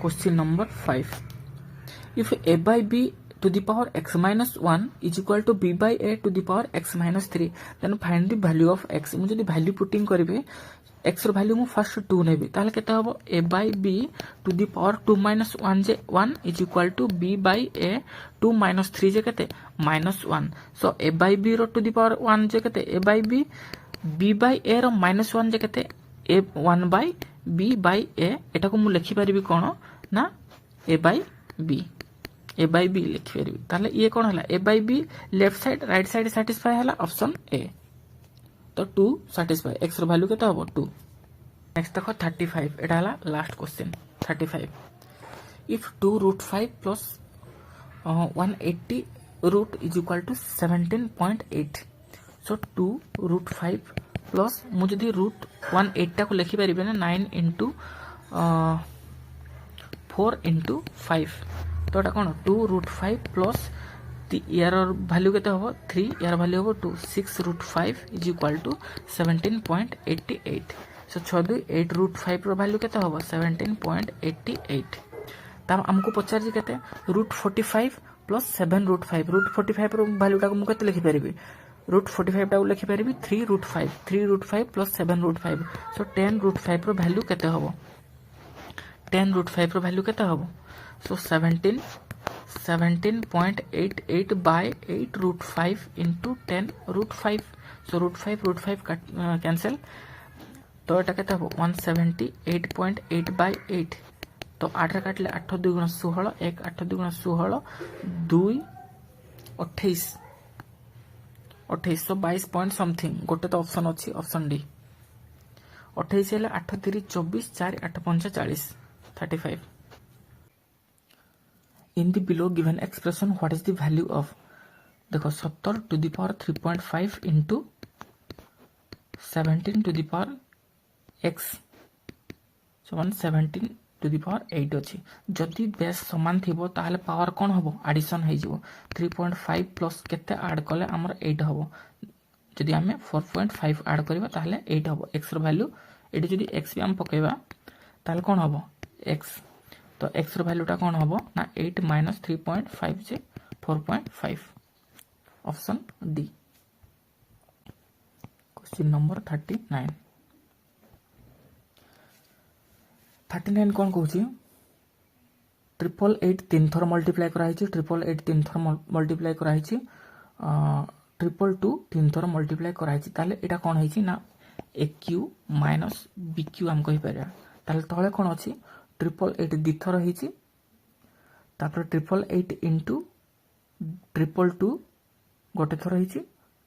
Question number 5. If a by b to the power x minus 1 is equal to b by a to the power x minus 3, then find the value of x. मुझे यदि value putting करेंगे x रो value मु first 2 नेबी ताले केते हबो a by b to the power 2 minus 1 J 1 is equal to b by a 2 minus 3 जे केते minus 1. So a by b row to the power 1 जे केते a by b by a row minus 1 जे केते a 1 by b by a. एटा को मु लिखि परिबी कोन ना a by b लिखि परिबी ताले ये कोन हला a by b left side right side satisfy हला ऑप्शन a. तो 2 सैटिस्फाई x रो वैल्यू केते हबो 2. नेक्स्ट देखो 35 एटा हला last question 35. If 2 root 5 plus 180 root is equal to 17.8. So 2 root 5 plus मुझे दी रूट 180 को लिखि परिबे ना 9 into 4 into 5. तो एटा कोन 2 रूट 5 प्लस यार वैल्यू केते हबो 3 यार वैल्यू हबो 2 6 root 5 is equal to 17.88. So 6 2 8 root 5 रो वैल्यू केते हबो 17.88. तब हमको पचार जी केते रूट 45 प्लस 7 रूट 5 रूट 45 रो वैल्यू टा को मु केते लिखि परिबी रूट 45 टा को लिखि परिबी 3 रूट 5 प्लस 7 रूट 5. सो 10 रूट 5 रो वैल्यू केते हबो 10 रूट 5 रो वैल्यू केते हबो सो 17.88 by 8 root 5 into 10 root 5. So root 5 cancel. तो एटा केते हबो 178.8 by 8. तो 8 रे काटले 8 2 गुणा 16 1 8 2 गुणा 16 2 28 2822 पॉइंट समथिंग गोटे तो ऑप्शन अछि ऑप्शन डी 28 हेले 8 3 24 4 8 5 40 35. In the below given expression, what is the value of? देखो 70 to the power 3.5 into 17 to the power x. So 117 to the power 8 अच्छी. जदि बेस समान थिबो ताहले पावर कौन हबो एडिशन हे जिवो 3.5 प्लस केते ऐड कले हमर 8 हबो. जदि हमें 4.5 ऐड करबा ताहले 8 हबो. x रो वैल्यू एडी जदि x भी हम पकेबा ताहले कौन हबो x. तो x रो वैल्यू टा कौन हबो ना 8 minus 3.5 से 4.5 ऑप्शन डी. Question number 39. 39 कौन कहूची 888 3 थर मल्टीप्लाई करा हिची 888 3 थर मल्टीप्लाई करा हिची 222 3 थर मल्टीप्लाई करा हिची ताले एटा कौन हिची ना aq माइनस bq हम कहि परिया ताले तळे कौन अछि 888 दिथर हिची तापर 888 into 222 गोटे थर हिची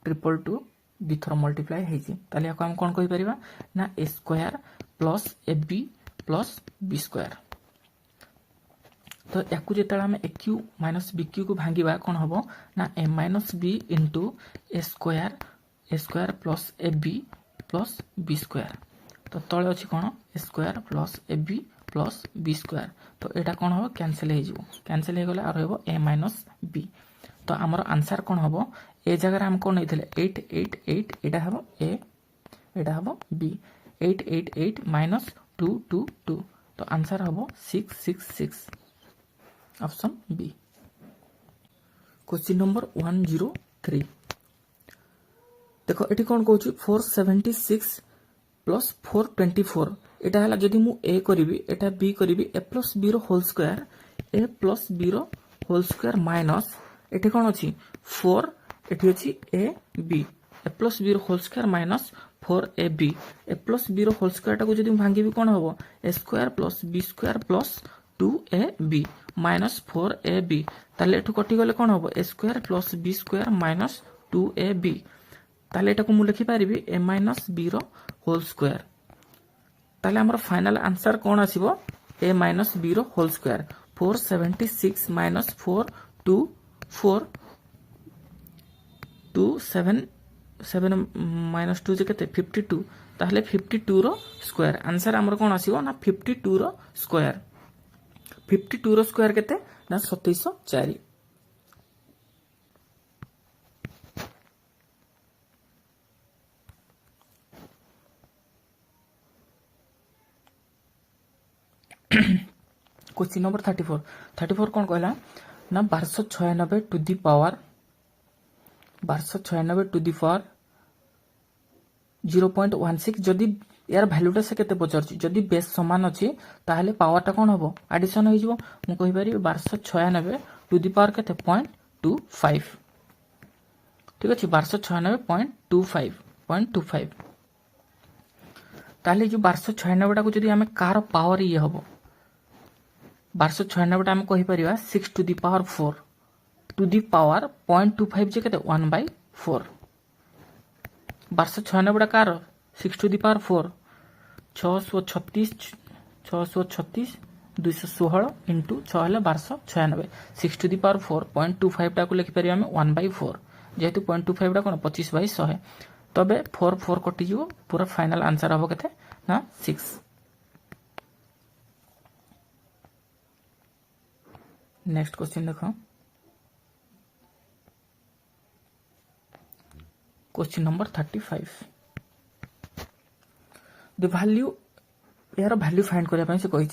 222 दिथर मल्टीप्लाई हिची ताले याको हम कोन कहि परिबा ना a square plus ab plus b square. तो याकु जेतला हम aq माइनस bq को भांगीबा कोन हबो ना a minus b into a square plus ab plus b square. तो तळे अछि कोन a square plus ab plus B square. तो एटा कौन हो कैंसिल हो जिवो कैंसिल हो गले आ रहबो a माइनस b. तो हमर आंसर कौन हबो ए जगह हम कोन नैथिले 888 एटा हबो a एटा हबो b 888 माइनस 222. तो आंसर हबो 666 ऑप्शन बी. Question number 103. देखो एटी कौन कहूची 476 प्लस 424 एटा हला जदि मु a करिवि एटा b करिवि a प्लस b रो होल स्क्वायर माइनस एठी कोन अछि 4 एठी अछि a b a plus b रो whole square minus 4ab a plus b रो होल स्क्वायर टा को जदि भांगीबि कोन हबो a square plus b square plus 2ab minus 4ab ताले एठु कटि गले कोन हबो a square plus b square minus 2ab ताले एटा को मु लिखि पारिबि a माइनस b रो होल स्क्वायर. ताले हमर फाइनल आंसर कोन आसीबो a माइनस b रो होल स्क्वायर 476 माइनस 424 7 माइनस 2 जे केते 52 ताहले 52 रो स्क्वायर आंसर हमर कोन आसीबो ना 52 रो स्क्वायर केते ना 2704. क्वेश्चन नंबर 34 कौन कहला ना 1296 टू दी पावर 0.16 जदि यार भैल्यूटा से केते पचार जदि बेस समान अच्छी ताहले पावरटा कौन हम एडिशन हो कही पारि 1296 टू दी पावर केते 0.25 ठीक अच्छे 1296.25 ताहले जो 1296 टाक जदि आम कार पावर ये हम 1296 आम कही पार 6 to the power 4 to the power 0.25 जे केते 1/4 1296 कार 6 टू दी पावर 4 636 216 इंटू 6 है 1296 6 टू दी पावर 4 0.25 टाक लिखिपर आम 1/4 जेहेतु 0.25 टा कौन 25/100 तबे 4 कटिज पूरा फाइनल आंसर हम के ना 6। नेक्स्ट क्वेश्चन देख क्वेश्चन नंबर 35 द वैल्यू यार वैल्यू फाइंड करने से कही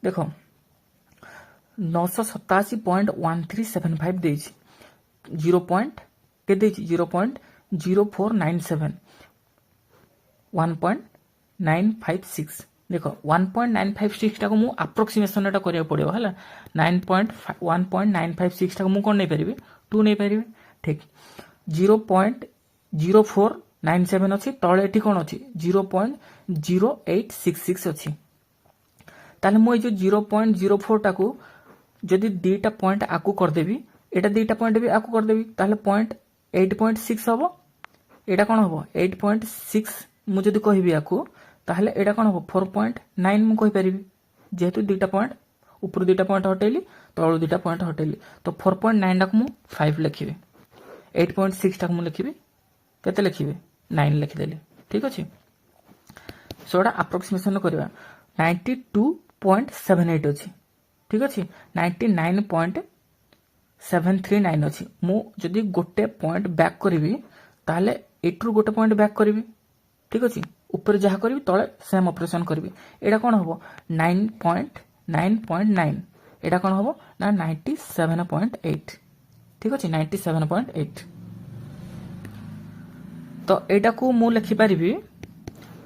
देख 987.1375 देछि 0.0497 1.956 देख 1.956 टाक मु अप्रोक्सीमेशन एटा करिया पड़ियो हला 1.956 टाक मु कोन नै परिबे 2 नै परिबे ठीक 0.0497 अछि तळे एठी कोन अछि 0.0866 अछि ताले मु जो 0.04 टाकू जदि दीटा पॉइंट आकू कर देबी एटा दीटा पॉइंट भी आकू कर देबी ताले पॉइंट 8.6 हबो एटा कोन हबो 8.6 मु जदि कहिबी आकू ताहले एटा कोन हबो 4.9 मु कहि परिबी जेहेतु दीटा पॉइंट ऊपर दीटा पॉइंट हटेली तळु दीटा पॉइंट हटेली तो 4.9 टाक मु 5 लिखिबे 8.6 टाक मु लिखिबे केते लिखिबे 9 लिखि देली ठीक अछि सोडा अप्रोक्सीमेशन करबा 92.78 अछि ठीक अछि 99.739 अछि मु जदि गोटे पॉइंट बैक करिवि ताले एट्रु गोटे पॉइंट बैक करिवि ठीक अछि ऊपर जहा करिवि तळे सेम ऑपरेशन करिवि एडा कोन हबो 9.9 एडा कोन हबो ना 97.8 ठीक अछि 97.8 तो एडा को मु लिखि परिबि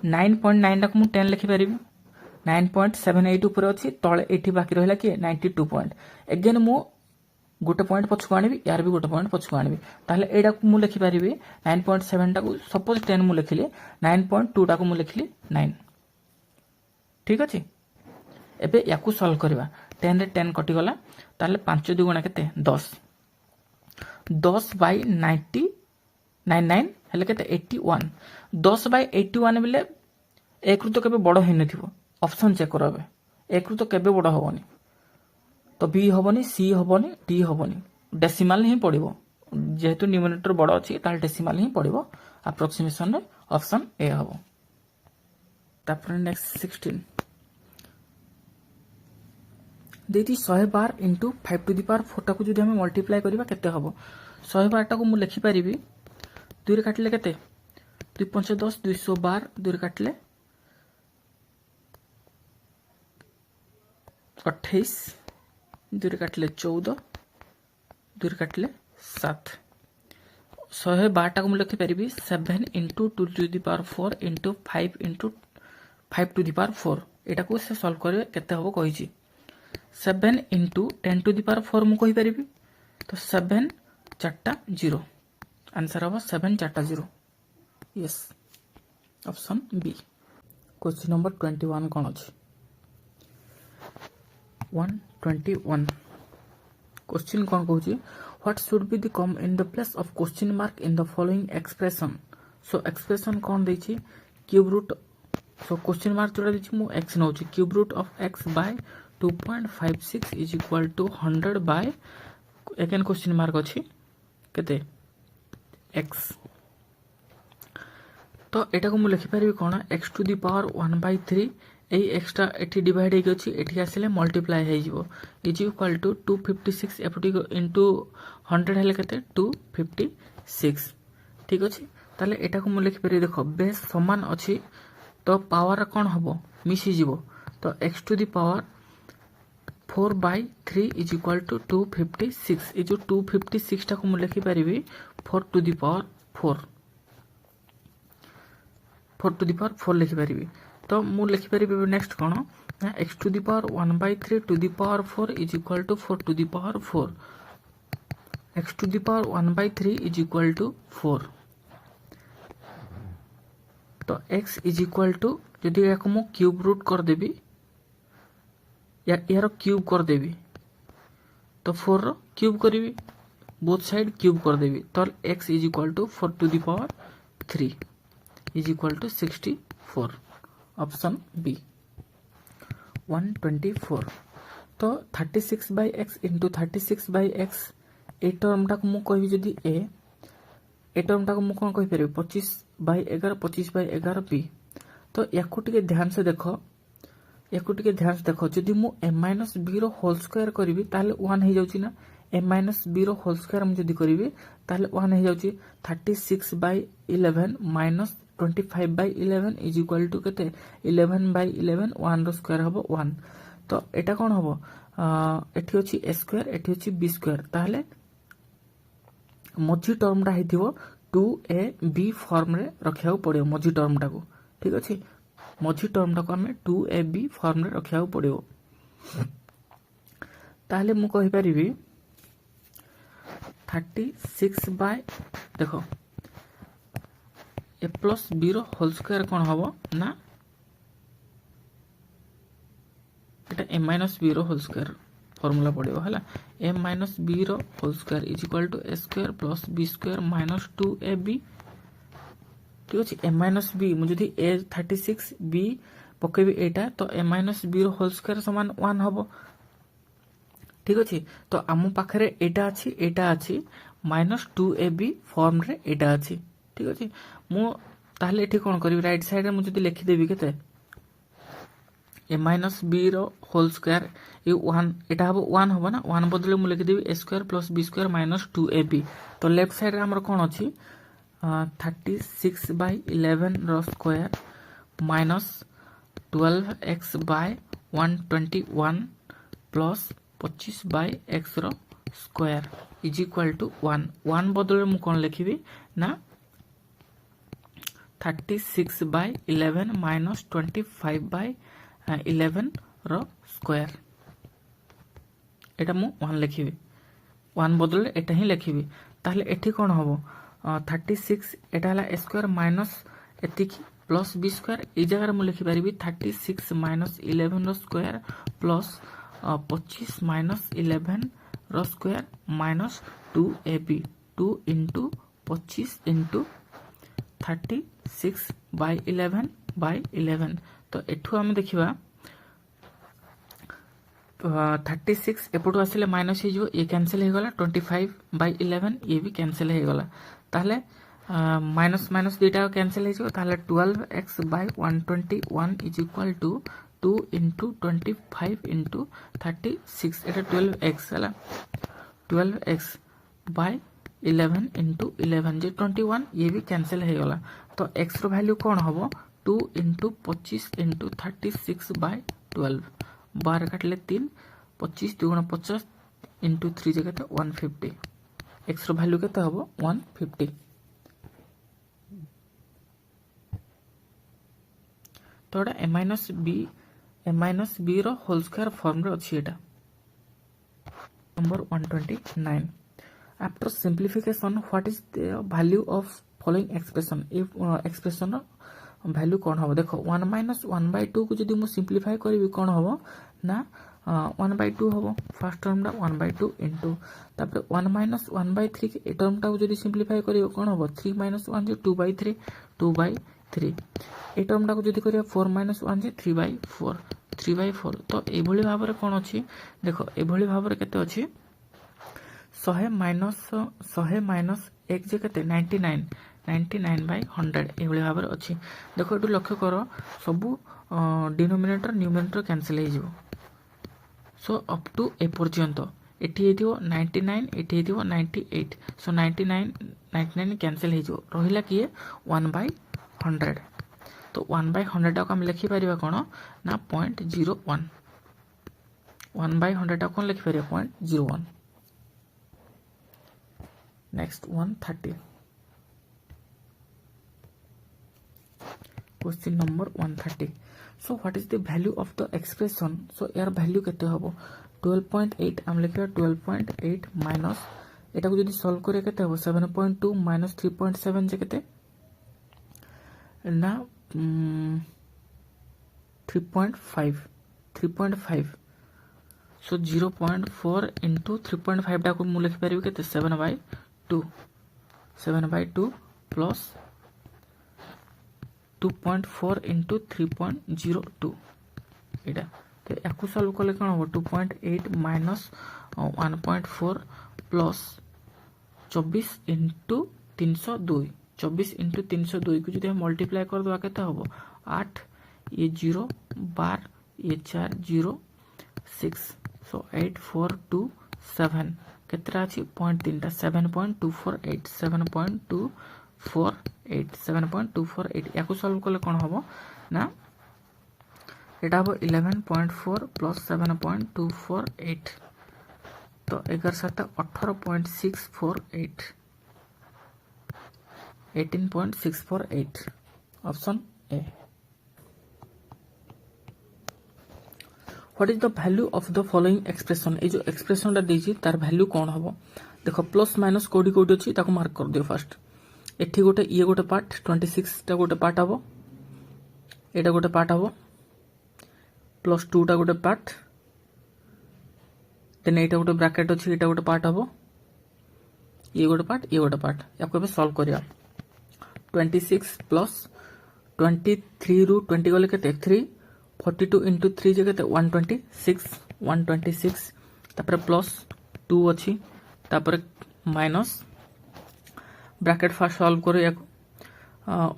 9.9 टाक मु 10 लिखि परिबि 9.78 ऊपर अछि तळे एठी बाकी रहला कि 92 पॉइंट अगेन मु गोटे पॉइंट पछको आनिबि यार भी गोटे पॉइंट पछको आनिबि ताले एडा को मु लिखि परिबि 9.7 टा को सपोज 10 मु लिखिले 9.2 टा को मु लिखिली 9 ठीक अछि एबे याकू सॉल्व करबा 10 रे 10 कटि गला ताले 5 दुगुणा केते 10 by 90 99 हेले केते 81 10 by 81 बेले एक रु तो केबे बड़ हेन थिबो ऑप्शन चेक करबे एक रु तो केबे बड़ होबनी तो बी होबनी सी होबनी डी होबनी डेसिमल ही पड़िबो जेहेतु न्यूमरेटर बड़ अछि ताल डेसिमल ही पड़िबो अप्रोक्सीमेशन रे ऑप्शन ए होबो तापर नेक्स्ट 16 देती 100 bar into 5 to the power 4 टाकू जदि हम मल्टीप्लाई करबा केते होबो 100 बार टाकू मु लिखि परिबी 2 रे काटले केते 2 5 10 200 बार 2 रे काटले 28 2 रे काटले 14 2 रे काटले 7 100 बार टाकू मु लिखि परिबी 7 into 2 to the power 4 into 5 into 5 to the power 4 एटा को से सॉल्व करबे केते होबो कहिची 7 इंटू 10 टू दी पावर 4 मु कहि परिबी तो 7 4 0 आंसर होबो 7 4 0 yes option B question number 21 कोन अछि 121 क्वेश्चन कोन कहूची what should be the come in the place of question mark in the following expression so expression कोन दैछि cube root so question mark जोड़ा दैछि मु x नौछि cube root of x by 2.56 is equal to 100 by again question mark अछि केते x तो एटा को मु लिखि परिबी कोन x टू द पावर 1/3 ए एक्स्ट्रा एठी डिवाइड हे गछि एठी आसिले मल्टीप्लाई हे जिवो इज इक्वल टू 256 एपटी इनटू 100 हेले केते 256 ठीक अछि ताले एटा को मु लिखि परिबी देखो बेस समान अछि तो पावर कौन हम मिसीज तो X to the power 4/3 is equal to 256 ये जो 256 टाक मुझे लिखिपारि 4 टू दी पावर 4 लिखिपारि तो मुझे लिखिपारि नेक्स्ट कौन X to the power 1/3 to the power 4 is equal to 4 to the power 4 X to the power 1/3 is equal to 4 तो x is equal to जदि या मु क्यूब रूट करदेवी यार क्यूब करदेवी तो 4 रो क्यूब करी बोथ साइड क्यूब करदेवी तो x is equal to 4 to the power 3 is equal to 64 option B 124 तो 36/x इंटू 36/x ए टर्मटा को मु कहबी जदि ए टर्मटा को मु कौन कहि परिबे 25/11 25/11 बी तो याकू टिके ध्यान से देखो जदि मु a माइनस बी रो होल स्क्वायर करी ताले 1 हो जाउची ना a माइनस बी रो होल स्क्वायर हम जदि करी ताले 1 हो जाउची 36/11 माइनस 25/11 इज इक्वल टू केते 11/11 1 रो स्क्वायर हबो 1 तो एटा कोन हबो एठी अछि a स्क्वायर एठी अछि b स्क्वायर ताले मझी टर्मटा हेतिबो 2ab फॉर्म रे रखिया पड़ियो मझी टर्मटा को ठीक अछि मझी टर्मटा को हमें 2ab फॉर्म रे रखिया पड़ियो ताले मु कहि परिबी 36 बाय देखो a प्लस b रो होल स्क्वायर कोन हबो ना एटा a माइनस b रो होल स्क्वायर फॉर्मूला पड़ियो हला a माइनस b रो whole square is equal to a square plus b square minus 2ab ठीक अछि a माइनस b मु जदि a 36 b पकेबी एटा तो a माइनस b रो होल स्क्वायर समान 1 हबो ठीक अछि तो आमु पाखरे एटा अछि माइनस 2ab फॉर्म रे एटा अछि ठीक अछि मु ताहले एठी कोन करिवि राइट साइड रे मु जदि लिखि देबी केते a माइनस b रो होल स्क्वायर ये 1 एटा हबो 1 हबो ना 1 बदले मु लिखि देबी a square plus b square minus 2ab तो लेफ्ट साइड रे हमर कोन अछि 36/11 रो square minus 12x/121 plus 25/x रो स्क्वायर इज इक्वल टू 1 बदले मु कोन लिखिबी ना 36/11 माइनस 25/11 रो स्क्वायर एटा मु 1 लिखिबी 1 बदले एटा ही लिखिबी ताहले एठी कोन हबो 36 एटा हला a स्क्वायर माइनस एतिकी प्लस b स्क्वायर ए जगह मु लिखि परिबी 36 माइनस 11 रो स्क्वायर प्लस 25 माइनस 11 रो square minus 2ab 2 into 25 into 36/11 तो एठू हम देखिबा 36 एपटू आसिले माइनस हे जो ए कैंसिल हे गला 25/11 ये भी कैंसिल हे गला ताहले माइनस माइनस दुटा कैंसिल हे जो ताहले 12x/121 is equal to 2 into 25 into 36 एटा 12x हला 12x/11 इंटू 11 जे 21 ये भी कैंसिल हे गला तो x रो वैल्यू कोन हबो 2 इंटू 25 इंटू 36/12 12 काटले 3 25 2 गुणा 50 इंटू 3 जगह 150 x रो वैल्यू केते हबो 150 तो एटा a माइनस b रो होल स्क्वायर फॉर्म रे अछि एटा number 129 after simplification what is the value of following expression if expression value कोन हबो देखो 1 माइनस 1/2 को जदि मु सिंप्लीफाई करबी कोन हबो ना 1/2 हबो फर्स्ट टर्म दा 1/2 इनटू तापर 1 माइनस 1/3 के ए टर्म टा को जदि सिंप्लीफाई करियो कोन हबो 3 माइनस 1 जे 2/3 2/3 ए टर्म टा को जदि करियो 4 माइनस 1 जे 3/4 तो ए भली भाव रे कोन अछि देखो ए भली भाव रे केते अछि 100 माइनस 1 जे केते 99/100 ए भली भाव रे अछि देखो एटु लक्ष्य करो सब डिनोमिनेटर न्यूमरेटर कैंसिल हे जिवो सो अप टू ए पर्यंत एटी हेतिवो 99 एटी हेतिवो 98 सो 99 कैंसिल हे जिवो रहिला किए 1/100 तो 1/100 को आम लिखिपर कौन ना 0.01 1/100 कौन लिखिपर 0.01 next 130 question number 130 so what is the value of the expression so यार वैल्यू केते हबो 12.8 आम लिखिबा 12.8 माइनस एटा को जदी सॉल्व करे केते हबो 7.2 माइनस 3.7 जे केते ना 3.5 सो 0.4 इंटू 3.5 टा को मु लिखि परिबे केते 7/2 प्लस 2.4 इंटू 3.02 एटा तो याकू सॉल्व कले कोन हो 2.8 माइनस 1.4 प्लस 24 इंटू 302 24 इंटू 302 को जो मल्टीप्लाई कर दवा केते हबो 8 ये 0 12 ये 4 0 6 सो 8 4 2 7 केतरा अछि पॉइंट 3 टा 7.248 याकू सॉल्व कले कोन हबो ना एटा हबो 11.4 प्लस 7.248 तो 11 7 18.648 18.648 option A what is the value of the following expression ए जो एक्सप्रेशन टा देछि तार वैल्यू कोन हबो देखो प्लस माइनस कोडी कोडी अछि ताको मार्क कर दियो फर्स्ट एठी गोटे ये गोटे पार्ट 26 टा गोटे पार्ट हबो एटा गोटे पार्ट हबो प्लस 2 टा गोटे पार्ट देन एटा गोटे ब्रैकेट अछि एटा गोटे पार्ट हबो ये गोटे पार्ट याको बे सॉल्व करिया 26 प्लस 23 रु 20 गले केते 3 42 इंटू 3 जे केते 126 तापर प्लस 2 अछि तापर माइनस ब्रैकेट फास्ट सॉल्व करो या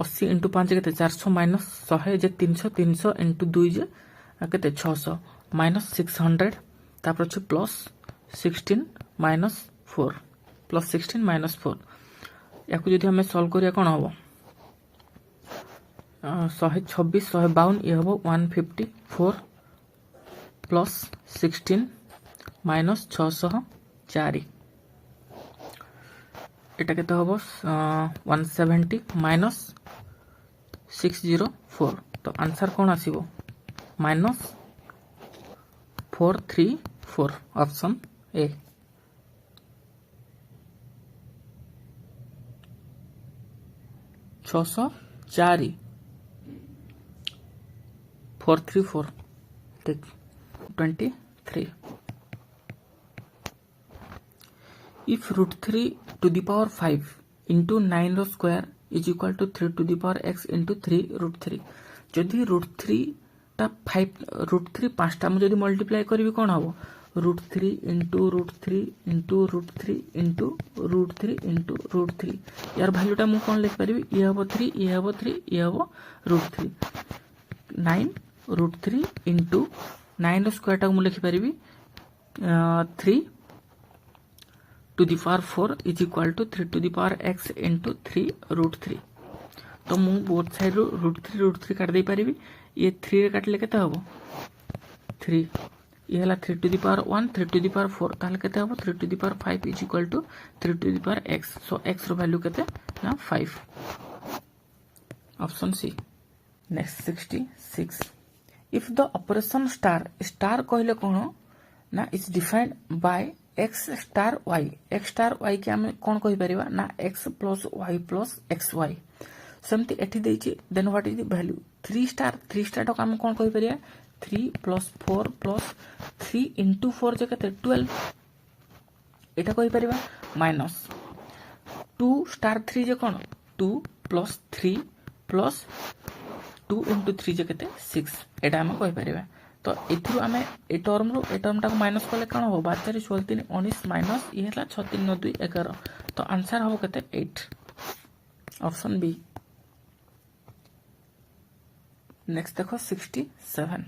80 इंटू 5 केते 400 माइनस 100 जे 300 इंटू 2 जे केते 600 माइनस 600 तापर छ प्लस 16 माइनस 4 प्लस 16 माइनस 4 याकू जदि हमें सॉल्व करिया कोन हबो 126 152 ये हबो 154 प्लस 16 माइनस 604 एटा केते हबो 170 माइनस 604 तो आंसर कोन आसीबो माइनस 434 ऑप्शन ए 604 434 ठीक 23 if root 3 to the power 5 into 9 रो square is equal to 3 to the power x into 3 root 3 जदि root 3 टा 5 root 3 पांचटा में जदि मल्टीप्लाई करबी कोन हबो root 3 into root 3 into root 3 into root 3 into root 3 यार value टा मु कोन लिख परबी ये हबो 3 ये हबो 3 ये हबो root 3 9 root 3 into 9 रो स्क्वायर टा मु लिख परबी 3 to the power 4 is equal to 3 to the power x into 3 root 3 तो मु बोथ साइड रो root 3 काट दे परिबी ये 3 रे काटले केते हबो 3 ये हला 3 to the power 1 3 to the power 4 ताले केते हबो 3 to the power 5 is equal to 3 to the power x so x रो वैल्यू केते ना 5 option C next 66 if the operation star कहले कोन ना is defined by x star y के हम कोन कहि परिबा ना x plus y plus xy समति एठी देछि then what is the value 3 star तो हम कोन कहि परिया 3 plus 4 plus 3 into 4 जे केते 12 एटा कहि परिबा माइनस 2 स्टार 3 जे कोन 2 plus 3 plus 2 into 3 जे केते 6 एटा हम कहि परिबा तो इथु आमे ए टर्म टा माइनस करले कोन हो 12 16 3 19 माइनस ये हला 6 3 9 2 11 तो आंसर हो केते 8 ऑप्शन बी नेक्स्ट देखो 67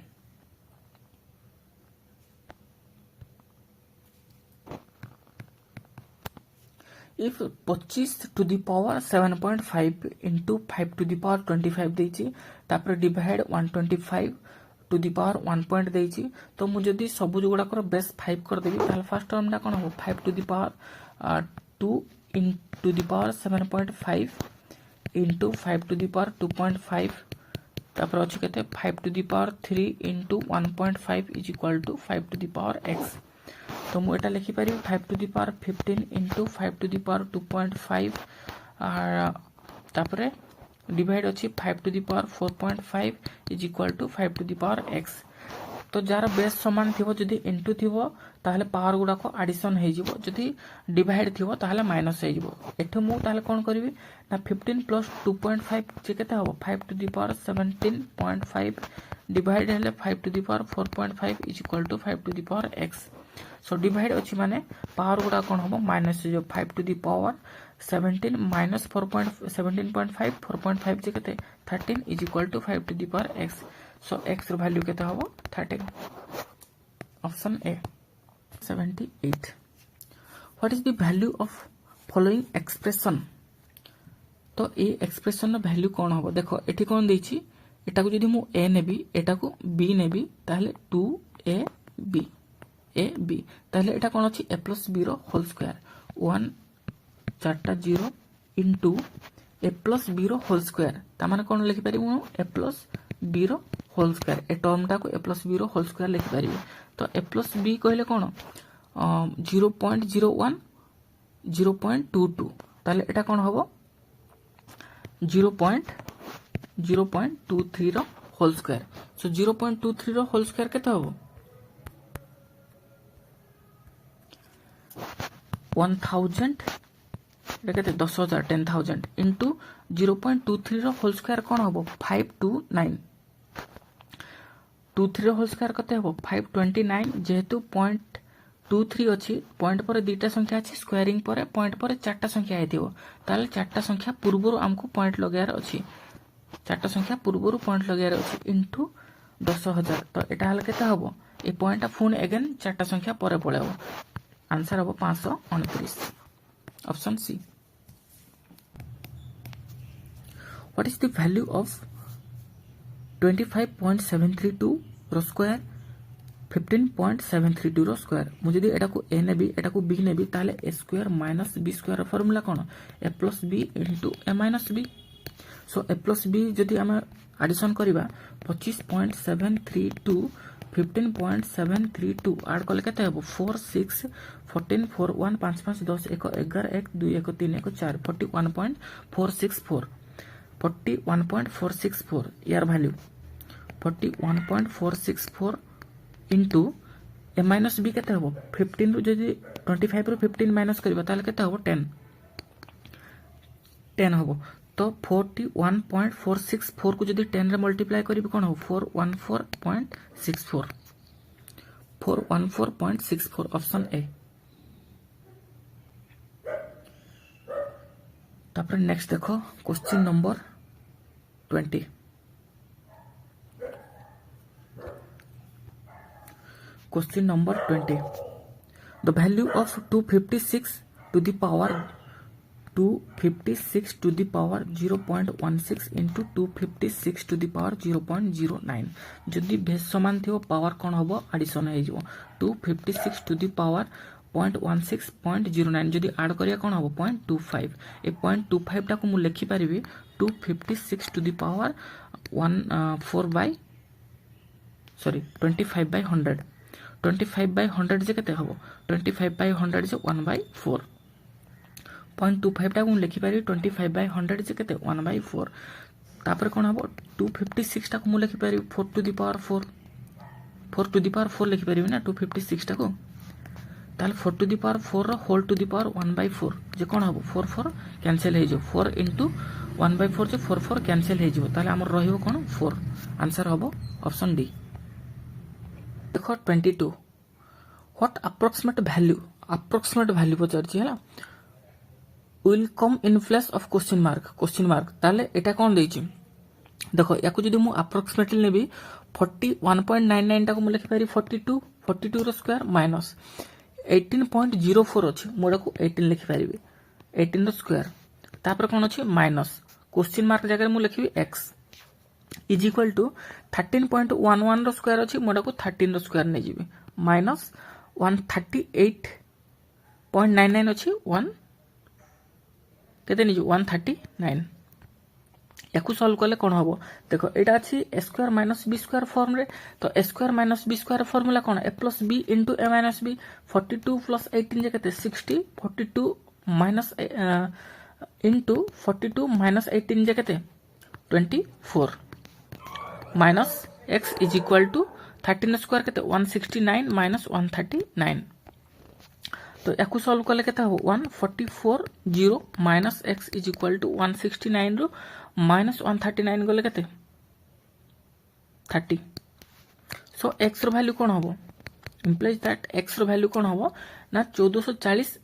इफ 25 to the power 7.5 into 5 to the power 25 देइछि तापर divide 125 to the power 1 point देइछि तो मु जदी सब जुगुडा कर बेस 5 कर देबी ताल फर्स्ट टर्म ना कोन हो 5 to the power 2 to the power 7.5 into 5 to the power 2.5 तापर अछि केते 5 to the power 3 into 1.5 is equal to 5 to the power x तो मु एटा लिखि पारि 5 to the power 15 into 5 to the power 2.5 तापर डिवाइड अछि 5 to the power 4.5 is equal to 5 to the power x तो जार बेस समान थिबो जदी इंटू थिबो ताहले पावर गुडा को एडिशन हे जिवो जदी डिवाइड थिबो ताहले माइनस हे जिवो एठो मु ताहले कोन करबी ना 15 प्लस 2.5 जे केते हबो 5 टू दी पावर 17.5 डिवाइड हेले 5 to the power 4.5 is equal to 5 to the power x so divide अछि माने पावर गुडा कोन हबो माइनस जो 5 टू दी पावर 17 माइनस 17.5 4.5 जे केते 13 is equal to 5 to the power x so x र वैल्यू केते हबो 13 option A 78 what is the value of following expression तो ए एक्सप्रेशन र वैल्यू कोन हबो देखो एठी कोन देछि एटा को जदी मु a नेबी एटा को b नेबी ताहले 2ab ताहले एटा कोन अछि a plus b रो होल स्क्वायर 1 चारटा 0 इनटू a plus b रो होल स्क्वायर ता माने कोन लिखि परिबु a plus b रो होल स्क्वायर ए टर्म टा को a plus b रो होल स्क्वायर लिखि परिबे तो a plus b कहले कोन 0.01 0.22 ताहले एटा कोन हबो 0.23 रो होल स्क्वायर सो 0.23 रो होल स्क्वायर केते हबो 1000 देखते 10,000 10,000 इंटू 0.23 रो होल स्क्वायर कोन हबो 529 23 रो होल स्क्वायर कते हबो 529 जेहेतु 0.23 अछि पॉइंट पर दुटा संख्या अछि स्क्वायरिंग पर पॉइंट पर चारटा संख्या आइथिबो ताले चारटा संख्या पूर्वरु हमको पॉइंट लगायर अछि चारटा संख्या पूर्वरु पॉइंट लगायर अछि इनटू 10,000 तो एटा हल केते हबो ए पॉइंट फोन अगेन चारटा संख्या पर पळेबो आंसर हबो 529 option C what is the value of 25.732 रो स्क्वायर 15.732 रो स्क्वायर मुझे दी एटा को a नेबी एटा को b नेबी ताले a square minus b square formula cone a plus b into a minus b so a plus b जदी हम एडिशन करिबा 25.732 15.732 ऐड कले केते हबो 4 6 14 4 1 5 5 10 1 11 1 2 1 3 1 4 41.464 41.464 यार value 41.464 into a minus b केते हबो 15 रु जदी 25 रु 15 माइनस करबा ताले केते हबो 10 हबो तो 41.464 को जदी 10 रे मल्टीप्लाई करिबे कोन हो 414.64 414.64 ऑप्शन ए तापर नेक्स्ट देखो question number 20 question number 20 the value of 256 to the power 256 to the power 0.16 into 256 to the power 0.09 जदि बेस समान थियो पावर कोन हबो एडिशन हे जिवो 256 to the power 0.16.09 जदि ऐड करिया कोन हबो 0.25 ए 0.25 टा को मु लिखि परिबी 256 to the power 25 by 100 25 by 100 जे केते हबो 25 by 100 जे 1/4 0.25 टा को लिखि पारि 25 by 100 जे केते 1/4 तापर कोन हबो 256 टा को मु लिखि पारि 4 to the power 4 4 to the power 4 लिखि पारि ना 256 टा को ताल 4 to the power 4 रो होल to the power 1/4 जे कोन हबो 4 4 कैंसिल हे जो 4 into 1/4 जे 4 4 कैंसिल हे जो ताले हमर रहिबो कोन 4 आंसर हबो ऑप्शन डी देखो 22 व्हाट अप्रोक्सीमेट वैल्यू पचार छी हला will come in place of question mark ताले एटा कोन देछि देखो याकु जदी मु अप्रोक्सीमेटली नेबी 41.99 टा को मु लिखि पारि 42 रो स्क्वायर माइनस 18.04 अछि मोडा को 18 लिखि पारिबे 18 स्क्वायर तापर कौन अच्छी माइनस क्वेश्चन मार्क जगह मुझे लिखी X is equal to 13.11 square अच्छी मोटा को 13 स्क्वायर नहीं जी माइनस 138.99 अच्छी 1 केते नहीं 139 या सल्व कले कौन हम देख यहाँ अच्छी A square minus B square form रे तो A square minus B square formula कौन A plus B into A minus B 42 plus 18 के 60 42 माइनस इंटू 42 माइनस 18 जे के 24 minus X is equal to 13 square के 169 माइनस 139 तो या सल्व कले के 144 0 minus X is equal to 169 रु माइनस 139 गले के 30 सो एक्स रो वैल्यू कौन हम इम्प्लाइज दैट एक्स रो वैल्यू कौन हम ना 1440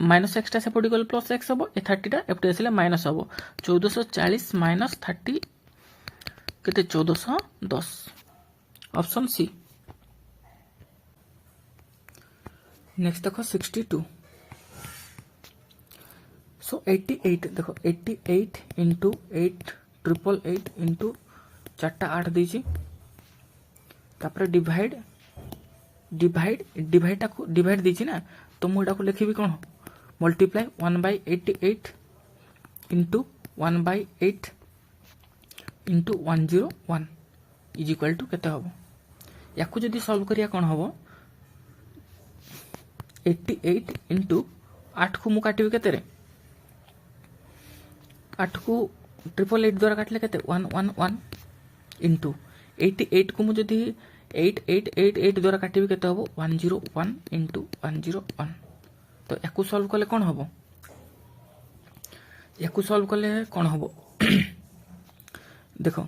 माइनस एक्सटा से पड़ी गले प्लस एक्स हम ए 30 टा एपटे आसले माइनस हम 1440 माइनस 30 केते 1410 ऑप्शन सी नेक्स्ट देखो 62 सो 88 देखो 88 इंटू 888 इंटू 4टा 8 दीजिए तापर डिवाइड दीजिए ना तो मुझे लिखी कौन multiply 1/88 into 1/8 into 101 is equal to केते हम या जदि सॉल्व करिया कौन हम 88 इंटू 8 को मु काटिबी केते रे 8 को 888 द्वारा काटले केते 111 इंटू 88 को मु जदि 8888 द्वारा काटिबी केते हम 101 इंटू 101 तो या सॉल्व कले कौन हम या सॉल्व कले कौन हम देखो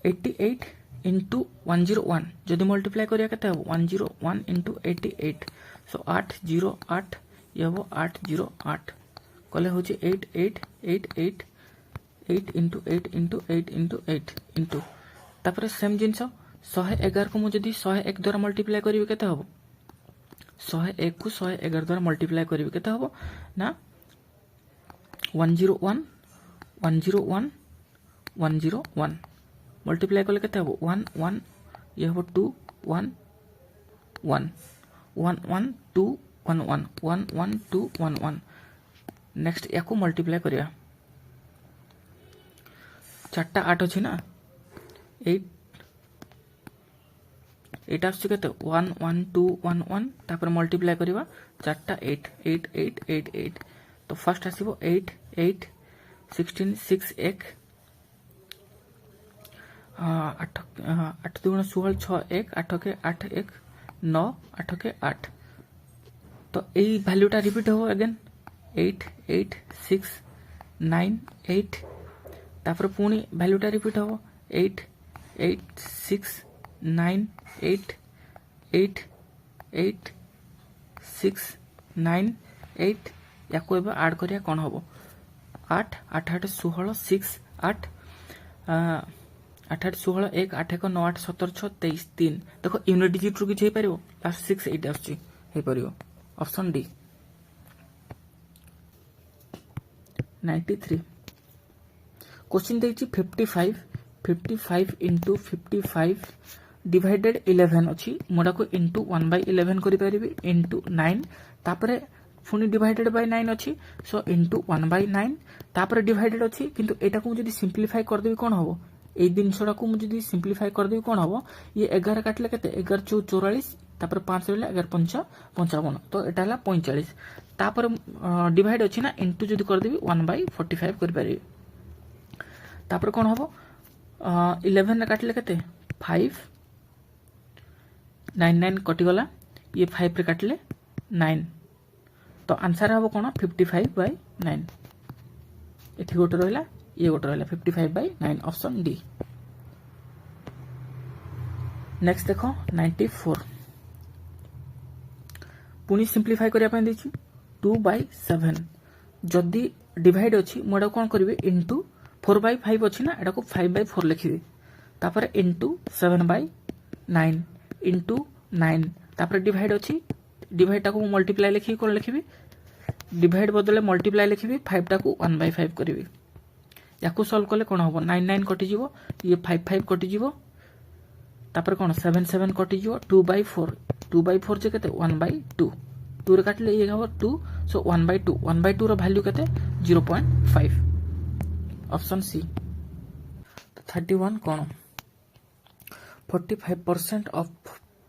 88 इंटू 101 जदि मल्टीप्लाई करिया केते हम 101 इंटू 88 सो 808 ये हम 808 कले हूँ 8888 8 इंटू 8 इंटू 8 इंटू 8 इंटू तापर सेम जिनस 111 को मुझे 101 द्वारा मल्टीप्लाई करी केते हम 101 को 111 द्वारा मल्टीप्लाई करी केते हम ना 101 101 101 मल्टीप्लाई कले केते हम 1 1 ये हम 2 1 1 1 1 2 1 1 1 1 2 1 1 नेक्स्ट या मल्टीप्लाई करिया 4टा 8 अच्छी ना 8 आसुची केते 1 1 2 1 1 तापर मल्टीप्लाई करिवा 4टा 8 8 8 8 8 तो फर्स्ट आसीबो 8 8 16 6 1 8 8 2 16 6 1 8 के 8 1 9 8 के 8 तो यही वैल्यूटा रिपीट हो अगेन 8 8 6 9 8 तापर पुणी वैल्यूटा रिपीट हो 8 8 6 9 8 8 8 6 9 8 या ऐड करिया कौन हम 8 8 8 16 6 8 8 8 16 1 8 1 9 8 17 6 23 3 देखो यूनिट डिजिट रु किछि पारिबो लास्ट 6 8 आछी हे परिबो ऑप्शन डी 93 क्वेश्चन देखिए 55 इंटू 55 डिवाइडेड 11 अच्छी मोटा को इंटू 1/11 करि परिबी इंटू 9 तापरे पुणी डिवाइडेड बाय 9 अच्छी सो इंटू 1/9 तापरे डिवाइडेड अच्छी किंतु एटा को जदी सिंपलीफाई कर देबी कोन हबो ए जिनसटा को मुझे जदी सिंपलीफाई कर देबी कोन हबो ये 11 काटले केते 11 × 4 44 तापर 5 रहले 11 × 5 55 तो एटा हला 45 तापर डिवाइड अच्छी ना इंटू जदी कर देबी 1/45 करि परिबी तापर कोन हबो 11 रे काटले केते 5 9 9 कटि गला ये 5 रे काटले 9 तो आंसर हबो कोन 55/9 एठी गोटे रहला ये गोटे रहला 55/9 ऑप्शन डी नेक्स्ट देखो 94 पुनी सिंपलीफाई करिया पय देछि 2/7 जदी डिवाइड अछि मोडा कोन करबे इनटू 4/5 अछि ना एटा को 5/4 लिखिबे तापर इनटू 7/9 इनटू 9 तापर डिवाइड अछि डिवाइड टा को मल्टीप्लाई लिखि कोन लिखिबे डिवाइड बदले मल्टीप्लाई लिखिबी 5 टा को 1/5 करिवि याकू सॉल्व कले कोन होबो 9 9 कटि जीवो ये 5 5 कटि जीवो तापर कोन 7 7 कटि जीवो 2/4 जे केते 1/2 2 रे काटले ये होबो 2 सो 1/2 रो वैल्यू केते 0.5 ऑप्शन सी 31 कोन 45% of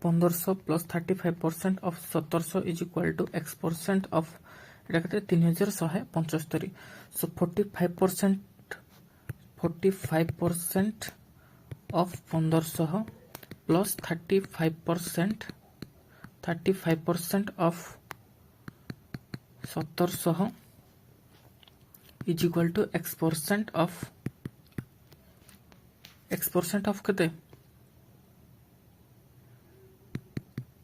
1500 plus 35% of 1700 is equal to x% of एटा केते 3175 so 45% of 1500 plus 35% of 1700 is equal to x% of केते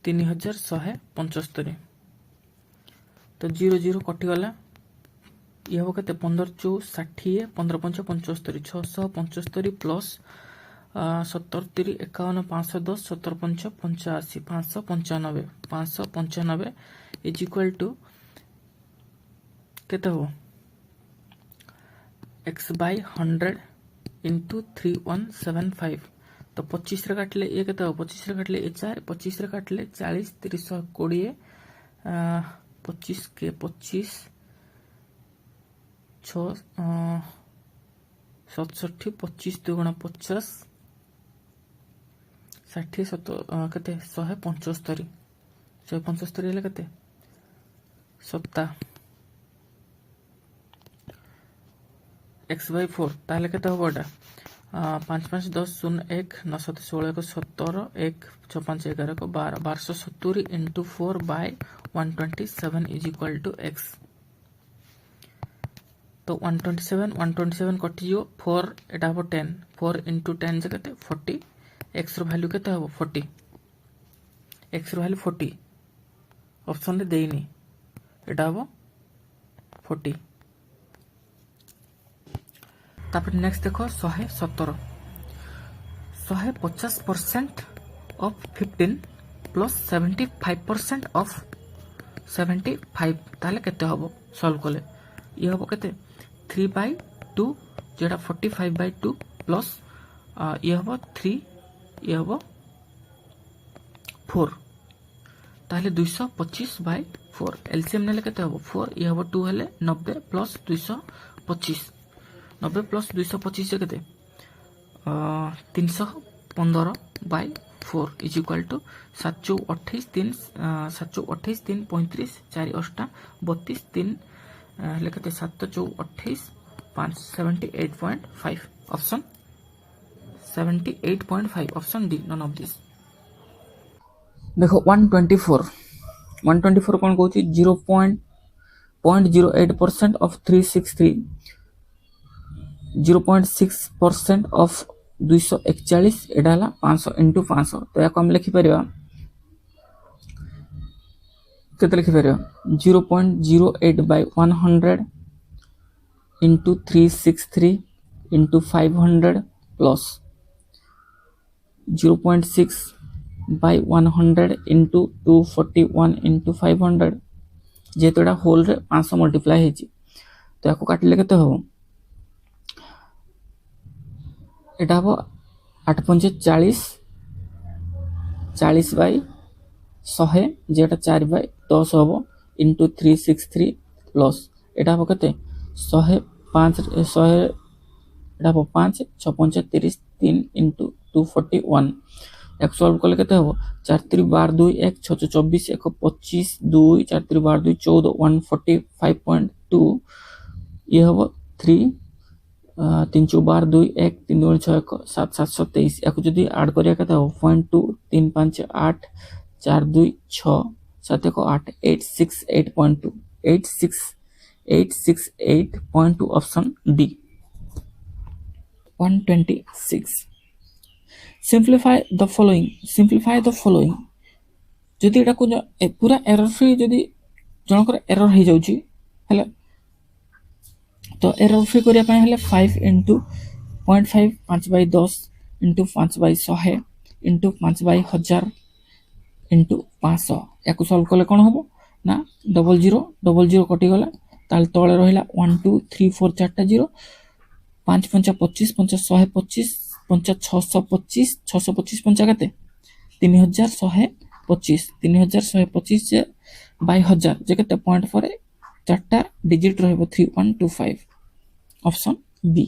3175 तो 0 0 कटि गला ये हम के 15 चौ 60 15 5 75 675 प्लस 70 3 51 510 70 5 85 595 इज इक्वल टू केते हो x/100 इंटू 3175 तो 25 रे काटले ये केते हो 25 रे काटले 4 25 रे काटले 40 30 20 25 के 25 6 67 25 दुगुणा 50 60 केते 175 हेले केते 7 x/4 ताले केते हो एटा 5 5 10 0 1 9 7 16 1 17 1 6 5 11 को 12 1270 into 4/127 is equal to x तो 127 कटि जो 4 एटा हो 10 4 इंटू 10 जे केते 40 x रो वैल्यू केते हो 40 x रो वैल्यू 40 ऑप्शन रे देइनी एटा हो 40 तापर नेक्स्ट देखो 117 150% ऑफ 15 प्लस 75% ऑफ 75 ताले केते हबो सॉल्व कले ये हबो केते 3/2 जेटा 45/2 प्लस ये हबो 3 ये हबो 4 ताले 225/4 एलसीएम नेले केते हबो 4 ये हबो 2 हेले 90 प्लस 225 90 प्लस 225 से केते 315/4 इज इक्वल टू 728 3 728 3 35 4 8 32 3 हेले केते 728 5 78.5 option 78.5 option D none of this देखो 124 कोन कहूची 0.08% ऑफ 363 0.6% ऑफ 241 एटा हला 500 इंटू 500 तो या हम लिखि परिबा केते लिखि परिबा 0.08/100 into 363 into 500 plus 0.6/100 into 241 into 500 जेतो एटा होल रे 500 मल्टीप्लाई हेची तो याको काटले केते हो एटा हो 8 5 40 40/100 जेटा 4/10 होबो इंटू 363 प्लस एटा हो केते 105 100 एटा हो 5 6 5 30 3 इंटू 241 एक सॉल्व कले केते हो 4 3 12 2 1 6 24 1 25 2 4 3 12 2 14 145.2 ये हो 3 3 12 2 1 3 2 6 1 7 723 याको जदी ऐड करिया केते हो 0.2 3 5 8 4 2 6 7 1 8 868.2 868.2 option D 126 simplify the following जदी एटा को पूरा एरर फ्री जदी जनकर एरर हे जाउची हला तो एरर फ्री करिया पय हले 5 इंटू 0.5 5/10 इंटू 5/100 इंटू 5/1000 इंटू 500 याको सॉल्व कले कोन होबो ना 00 कटि गला ताल तले रहा 1 2 3 4 4टा 0 5 5 25 5 125 5 625 625 5 केते 3125 3125 जे बाय 1000 जे केते पॉइंट पर 4टा डिजिट रहबो 3125 ऑप्शन बी।